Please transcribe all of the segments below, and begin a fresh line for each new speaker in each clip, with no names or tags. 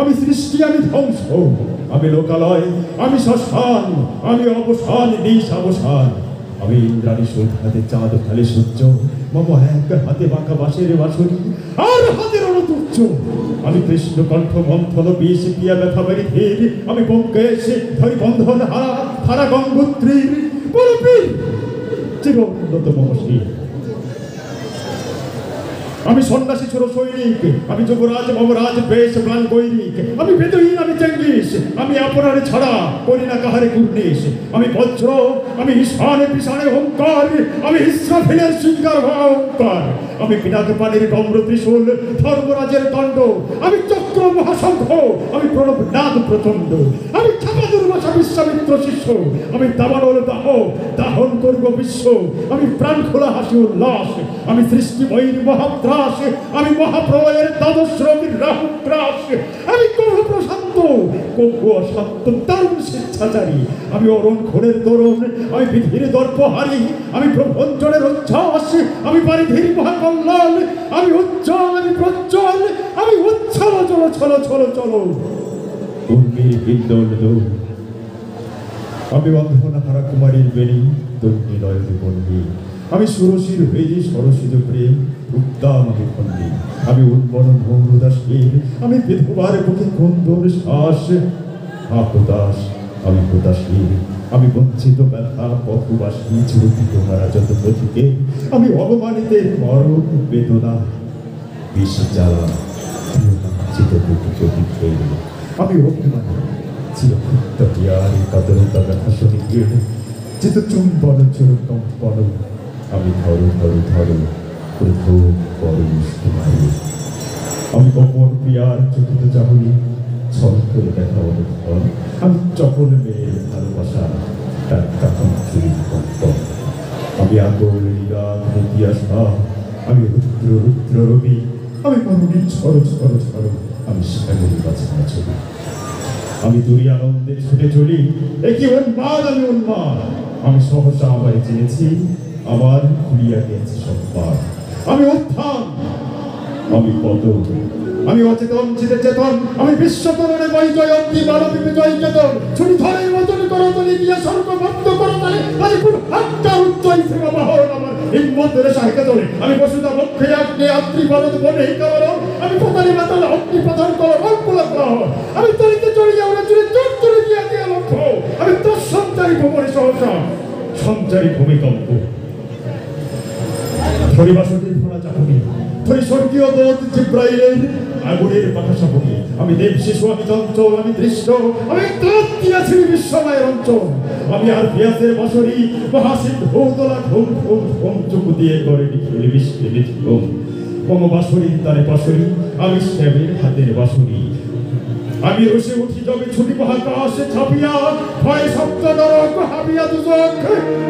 আমি সৃষ্টি, আমি ধ্বংস, আমি লোকালয়, আমি শ্মশান, আমি অবসান, নিঃসাবসান। আমি ইন্দ্রাণী সুদ হাতে চাঁদ খালে সূর্য, মম এক হাতে বাঁকা বাঁশের বাঁশরি, আর হাতের অনুতুচ্ছ। আমি কৃষ্ণ কণ্ঠ মন্থন বিষ পিয়া ব্যথা বাড়ি ধীর, আমি ব্যোমকেশ ধরি বন্ধন হারা হারা গঙ্গোত্রীর পরবীর চিরোন্নত মম শির। আমি সন্ন্যাসী ছোট সৈনিক, আমি যুবরাজ মমরাজ বেশ প্রাণ গৈরিক, আমি বেদহীন, আমি চেঙ্গিস, আমি আপনারে ছাড়া করি না কাহারে কুর্নিশ। আমি বজ্র, আমি ঈশানে পিছানে ওঙ্কার, আমি ইসরাফিলের সিংহার অহংকার। আমি পিনাক পানির নম্র ত্রিশূল, ধর্মরাজের দণ্ড, আমি চক্র মহাশঙ্খ, আমি প্রণব নাদ প্রচণ্ড, আমি ছাপা দুর্বাসা বিশ্বামিত্র শিষ্য, আমি দাবানল দাহ দাহন করব বিশ্ব, আমি প্রাণ খোলা হাসি উল্লাস, আমি সৃষ্টিময়ীর মহাত্রাস, আমি মহাপ্রলয়ের দ্বাদশ রবির রাহুগ্রাস, আমি কৌহ প্রশান্ত কৌহ অশান্ত দারুণ স্বেচ্ছাচারী, আমি অরণ ঘোরের তরুণ, আমি বিধির দর্পহারী, আমি প্রভঞ্জনের উচ্ছ্বাস, আমি পারিধির মহাকল্যাণ, আমি উজ্জ্বল, আমি প্রজ্জ্বল, আমি উচ্ছল চল ছল ছল চল উর্মির হিন্দোল দোল। আমি বন্ধনা হারা কুমারীর বেণী তন্নি নয় বন্দি, আমি সুরসীর হয়ে সরসিজ প্রেম উদ্দাম আমি খন্ডি, আমি উন্মরণ ভৌরদাসীর, আমি বিধবার বুকে কুন্দর শ্বাস আপদাস, আমি প্রদাসীর, আমি বঞ্চিত ব্যথা পথবাসী চিরপিত হারা যত পথিকে, আমি অবমানিতের মরণ বেদনা বিষ জ্বালা চিত প্রতিকে, আমি অভিমানী চিরক্ষুব্ধ পিয়ার কাতরতা ব্যথা শনিকের চিত চুম্বন চিরকম্পন, আমি ধরো ধরো ধরো প্রথম পরম তোমায়, আমি গোপন প্রিয়ার চকিত চাহনি ছল করে দেখা অনুভব, আমি চপল মেয়ের ভালোবাসা তার কাকন চুরির কম্প, আমি আগল নিরাগ ইতিহাসা, আমি রুদ্র রুদ্র রবি, আমি মরুণী ঝড় ঝড় ঝড়, আমি শ্যামলী বাছনা ছবি, আমি দুরি আনন্দে ছুটে চলি, একই উন্মাদ, আমি উন্মাদ, আমি সহসা আমায় চেয়েছি, আমার ঘুরিয়া গিয়েছে সম্পাদ, আমি উত্থান, আমি পতন, আমি অচেতন চিরে চেতন, আমি বিশ্বতরণে বই জয়ন্তী মানবী বিজয় চেতন, ছুটি ধরে মতন করতলে দিয়া স্বর্গভক্ত করতলে, আলিপুর হাতটা উজ্জ্বল সেবা বাহন আমার হিম্মতের সাহিত্য তোলে, আমি বসুধা বক্ষে আগ্নে আত্রি বরদ বনে কারণ, আমি পতালি মাতাল অগ্নি প্রধান কর অল্পলা কর, আমি তরিতে চড়িয়া ওরা চুরে চোখ তুলে দিয়া দিয়া লক্ষ্য, আমি তোর সঞ্চারী ভ্রমণে সহসা সঞ্চারী ভূমিকম্প, ধরিবাসটির ফোনা চাপনি, ধরি স্বর্গীয় দূত জিব্রাইলের আগুনের পাঠাসা ভূমি, আমি দেব শিশু, আমি চঞ্চল, আমি দৃষ্ট, আমি কাঁদ দিয়াছি বিশ্বময়ের অঞ্চল, আমি আর পিয়াসের বাঁশরি মহাসিদ্ধ ভৌতলা ঘুম ঘুম ঘুম চুপ দিয়ে করে লিখিলে বিশ্বে ঘুম, মম বাঁশরির তারে বাঁশরি, আমি শ্যামের হাতের বাঁশরি, আমি রসে উঠি যবে ছুটি মহাকাশে ছাপিয়া, ভয় সপ্ত নরক হাবিয়া দুজক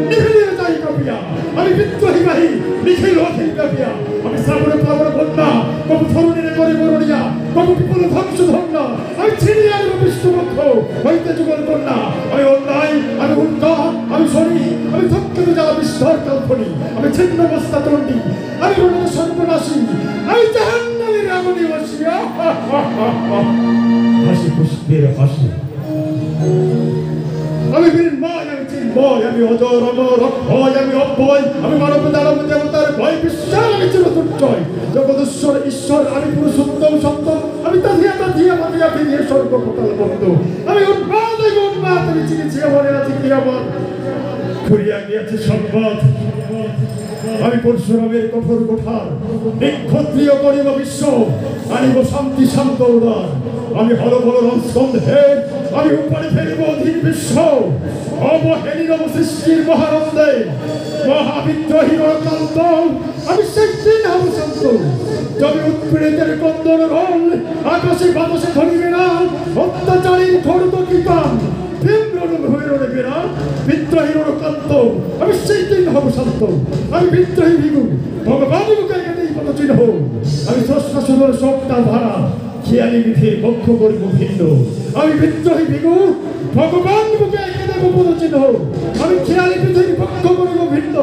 নিভিলে যাই কাঁপিয়া, আমি বিদ্রোহী বাহী নিখিল অখিল কাঁপিয়া, আমি শ্রাবণে প্লাবনে বন্যা কবু ধরণীরে করে বরণিয়া, কবু বিপুল ধ্বংস ধন্যা, আমি ছিনিয়া আনিব বিষ্ণুবক্ষ হইতে যুগল কন্যা, আমি অন্যায়, আমি উল্কা, আমি শনি, আমি ধক্ষিত যাওয়া বিস্তর কাল্পনি, আমি ছিন্ন বস্তা তন্ডি, আমি রণিত সর্বনাশী, আমি জাহান্নামের আগুনে বসিয়া হাসি পুষ্পের হাসি, আমি বীরময়, আমি চিন্ময়, আমি অজর অমর অক্ষয়, আমি অব্যয়, আমি মানব দানব দেবতার ভয় বিশ্বাস, আমি চিরদুর্জয় জগদীশ্বর ঈশ্বর, আমি পুরুষোত্তম সত্তম, আমি তাধিয়া তাধিয়া মাতিয়া ফিরিয়ে স্বর্গ কোটাল বন্ধ, আমি উন্মাদ, আমি উন্মাদ, আমি চিনেছি মনে আছে কি আমার ঘুরিয়া গিয়েছে সম্পদ, আমি পরশুরামের কঠোর কোঠার নিক্ষত্রিয় করিব বিশ্ব, আনিব শান্তি শান্ত উদার, আমি হল বল স্কন্ধে, আমি উপরে ফেলিব অধীন বিশ্ব, অবহেলির সৃষ্টির মহানন্দে, মহাবিদ্রোহীর ক্লান্ত, আমি সেই দিন হব শান্ত, যবে উৎপীড়িতের কন্দন রোল আকাশে বাতাসে ধরিবে না, অত্যাচারীর ঘোরত কৃপান বিদ্রোহীর ক্লান্ত, আমি সেই দিন হব শান্ত, আমি বিদ্রোহী ভিগু ভগবান মুখে এই পদ চিহ্ন, আমি স্রষ্টা সুদর সবটা ভাড়া খেয়ালি বিধির পক্ষ করিব ভিন্ন, আমি বিদ্রোহী ভিগু ভগবান মুখে দেব পদ চিহ্ন, আমি খেয়ালি বিধির পক্ষ করিব ভিন্ন,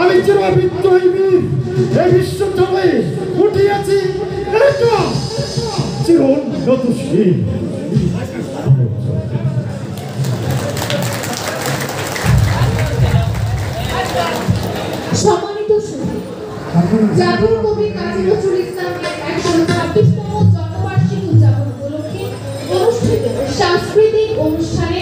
আমি চির বিদ্রোহী বীর এই বিশ্ব চলে উঠিয়াছি একা চির নতশীল।
সম্মানিত সুধী, জাতীয় কবি কাজী নজরুল ইসলামের ১২৬তম জন্মবার্ষিকী উদযাপন উপলক্ষে অনুষ্ঠিত সাংস্কৃতিক অনুষ্ঠানে